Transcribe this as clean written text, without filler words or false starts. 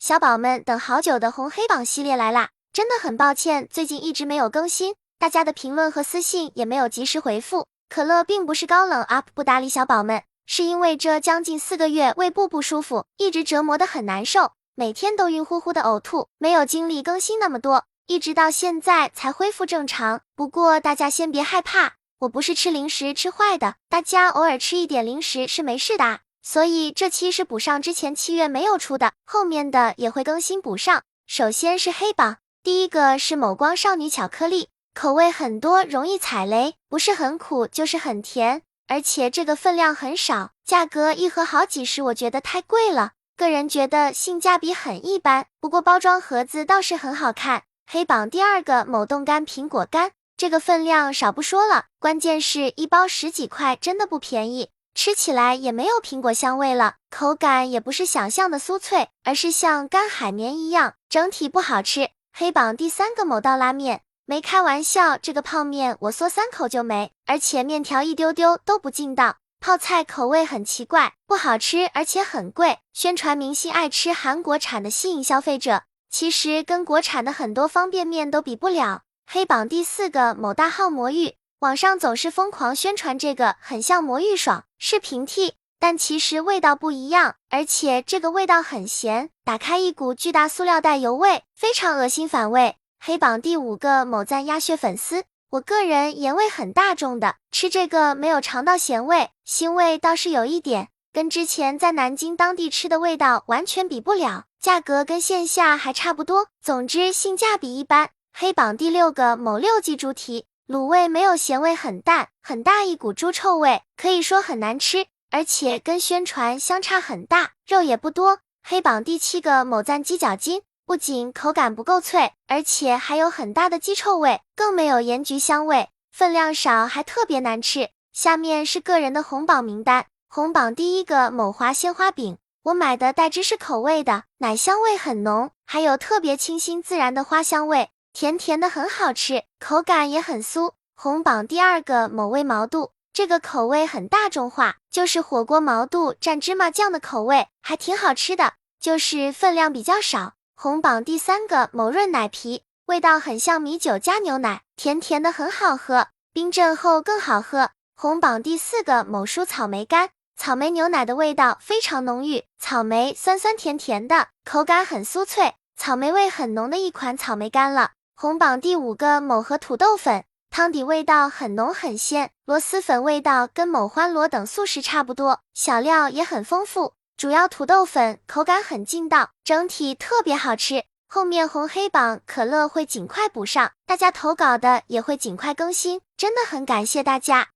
小宝们等好久的红黑榜系列来啦！真的很抱歉，最近一直没有更新，大家的评论和私信也没有及时回复。可乐并不是高冷 up 不搭理小宝们，是因为这将近4个月胃部不舒服，一直折磨得很难受，每天都晕乎乎的呕吐，没有精力更新那么多，一直到现在才恢复正常。不过大家先别害怕，我不是吃零食吃坏的，大家偶尔吃一点零食是没事的啊。所以这期是补上之前7月没有出的，后面的也会更新补上。首先是黑榜，第一个是某光少女巧克力，口味很多，容易踩雷，不是很苦就是很甜，而且这个分量很少，价格一盒好几十，我觉得太贵了，个人觉得性价比很一般，不过包装盒子倒是很好看。黑榜第二个某冻干苹果干，这个分量少不说了，关键是一包10几块，真的不便宜。吃起来也没有苹果香味了，口感也不是想象的酥脆，而是像干海绵一样，整体不好吃。黑榜第三个某道拉面，没开玩笑，这个泡面我嗦3口就没，而且面条一丢丢都不劲道，泡菜口味很奇怪，不好吃，而且很贵。宣传明星爱吃韩国产的吸引消费者，其实跟国产的很多方便面都比不了。黑榜第4个某大号魔芋，网上总是疯狂宣传这个很像魔芋爽，是平替，但其实味道不一样，而且这个味道很咸，打开一股巨大塑料袋油味，非常恶心反胃。黑榜第5个某赞鸭血粉丝，我个人盐味很大众的，吃这个没有尝到咸味，腥味倒是有一点，跟之前在南京当地吃的味道完全比不了，价格跟线下还差不多，总之性价比一般。黑榜第6个某6记猪蹄，卤味没有咸味，很淡，很大一股猪臭味，可以说很难吃，而且跟宣传相差很大，肉也不多。黑榜第7个某赞鸡脚筋，不仅口感不够脆，而且还有很大的鸡臭味，更没有盐焗香味，分量少还特别难吃。下面是个人的红榜名单，红榜第1个某华鲜花饼，我买的带芝士口味的，奶香味很浓，还有特别清新自然的花香味，甜甜的很好吃，口感也很酥。红榜第2个某味毛肚，这个口味很大众化，就是火锅毛肚蘸芝麻酱的口味，还挺好吃的，就是分量比较少。红榜第3个某润奶皮，味道很像米酒加牛奶，甜甜的很好喝，冰镇后更好喝。红榜第4个某舒草莓干，草莓牛奶的味道非常浓郁，草莓酸酸甜甜的，口感很酥脆，草莓味很浓的一款草莓干了。红榜第5个某和土豆粉，汤底味道很浓很鲜，螺蛳粉味道跟某欢螺等速食差不多，小料也很丰富，主要土豆粉口感很劲道，整体特别好吃。后面红黑榜可乐会尽快补上，大家投稿的也会尽快更新，真的很感谢大家。